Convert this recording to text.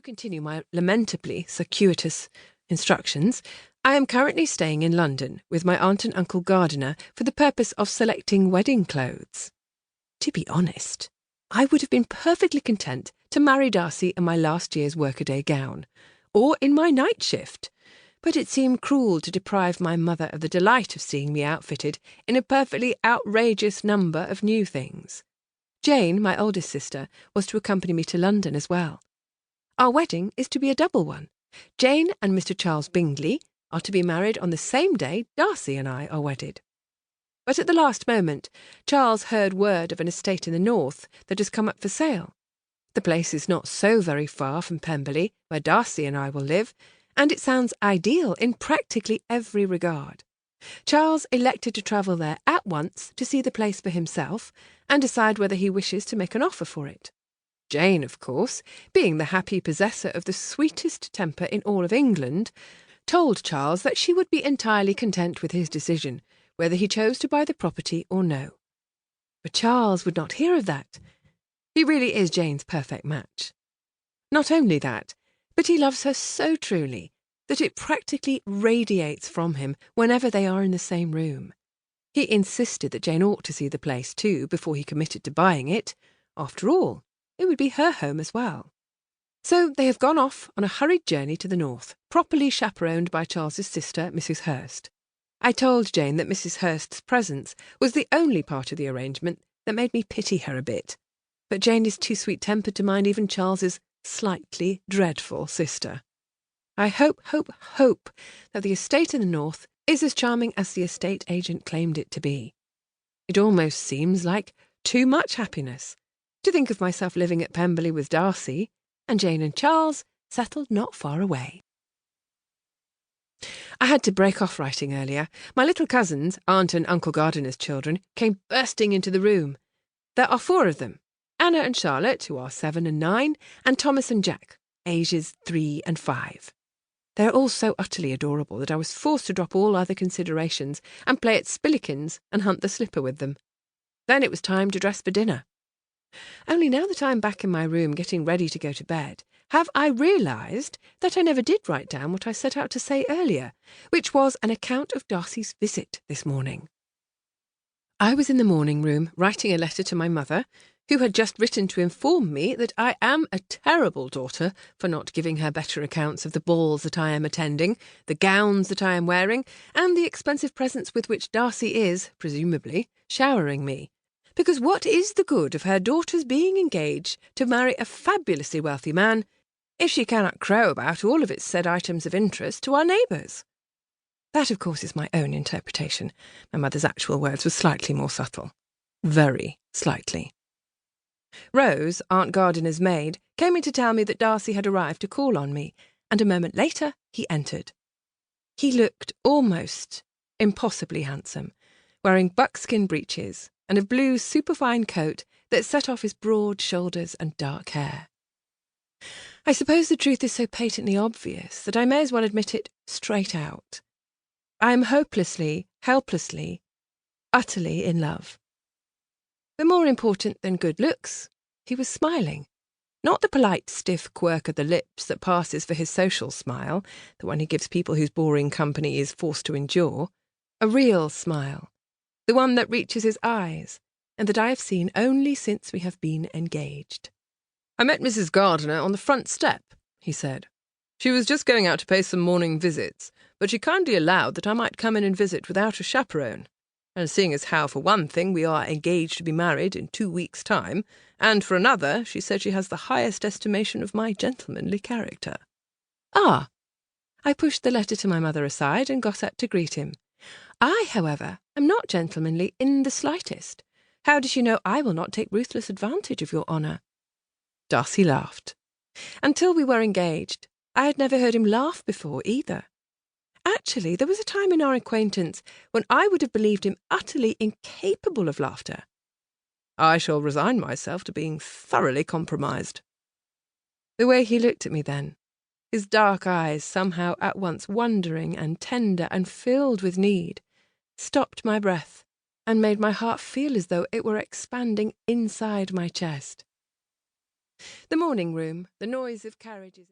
continue my lamentably circuitous instructions, I am currently staying in London with my aunt and uncle Gardiner for the purpose of selecting wedding clothes. To be honest, I would have been perfectly content to marry Darcy in my last year's workaday gown, or in my night shift, but it seemed cruel to deprive my mother of the delight of seeing me outfitted in a perfectly outrageous number of new things. Jane, my oldest sister, was to accompany me to London as well. Our wedding is to be a double one. Jane and Mr. Charles Bingley are to be married on the same day Darcy and I are wedded. But at the last moment, Charles heard word of an estate in the north that has come up for sale. The place is not so very far from Pemberley, where Darcy and I will live, and it sounds ideal in practically every regard. Charles elected to travel there at once to see the place for himself and decide whether he wishes to make an offer for it. Jane, of course, being the happy possessor of the sweetest temper in all of England, told Charles that she would be entirely content with his decision, whether he chose to buy the property or no. But Charles would not hear of that. He really is Jane's perfect match. Not only that, but he loves her so truly that it practically radiates from him whenever they are in the same room. He insisted that Jane ought to see the place too before he committed to buying it. After all, it would be her home as well. So they have gone off on a hurried journey to the north, properly chaperoned by Charles's sister, Mrs. Hurst. I told Jane that Mrs. Hurst's presence was the only part of the arrangement that made me pity her a bit, but Jane is too sweet-tempered to mind even Charles's slightly dreadful sister. I hope that the estate in the north is as charming as the estate agent claimed it to be. It almost seems like too much happiness to think of myself living at Pemberley with Darcy, and Jane and Charles settled not far away. I had to break off writing earlier. My little cousins, Aunt and Uncle Gardiner's children, came bursting into the room. There are 4 of them: Anna and Charlotte, who are 7 and 9, and Thomas and Jack, ages 3 and 5. They're all so utterly adorable that I was forced to drop all other considerations and play at spillikins and hunt the slipper with them. Then it was time to dress for dinner. Only now that I am back in my room getting ready to go to bed, have I realised that I never did write down what I set out to say earlier, which was an account of Darcy's visit this morning. I was in the morning room writing a letter to my mother, who had just written to inform me that I am a terrible daughter for not giving her better accounts of the balls that I am attending, the gowns that I am wearing, and the expensive presents with which Darcy is, presumably, showering me. Because what is the good of her daughter's being engaged to marry a fabulously wealthy man if she cannot crow about all of its said items of interest to our neighbours? That, of course, is my own interpretation. My mother's actual words were slightly more subtle. Very slightly. Rose, Aunt Gardiner's maid, came in to tell me that Darcy had arrived to call on me, and a moment later he entered. He looked almost impossibly handsome, wearing buckskin breeches and a blue superfine coat that set off his broad shoulders and dark hair. I suppose the truth is so patently obvious that I may as well admit it straight out. I am hopelessly, helplessly, utterly in love. But more important than good looks, he was smiling. Not the polite, stiff quirk of the lips that passes for his social smile, the one he gives people whose boring company he is forced to endure. A real smile. The one that reaches his eyes, and that I have seen only since we have been engaged. "I met Mrs. Gardiner on the front step," he said. "She was just going out to pay some morning visits, but she kindly allowed that I might come in and visit without a chaperone. And seeing as how, for one thing, we are engaged to be married in 2 weeks' time, and for another, she said she has the highest estimation of my gentlemanly character." Ah! I pushed the letter to my mother aside and got up to greet him. I, however, am not gentlemanly in the slightest. How does she know I will not take ruthless advantage of your honour? Darcy laughed. Until we were engaged, I had never heard him laugh before either. Actually, there was a time in our acquaintance when I would have believed him utterly incapable of laughter. "I shall resign myself to being thoroughly compromised." The way he looked at me then, his dark eyes somehow at once wondering and tender and filled with need, stopped my breath and made my heart feel as though it were expanding inside my chest. The morning room, the noise of carriages...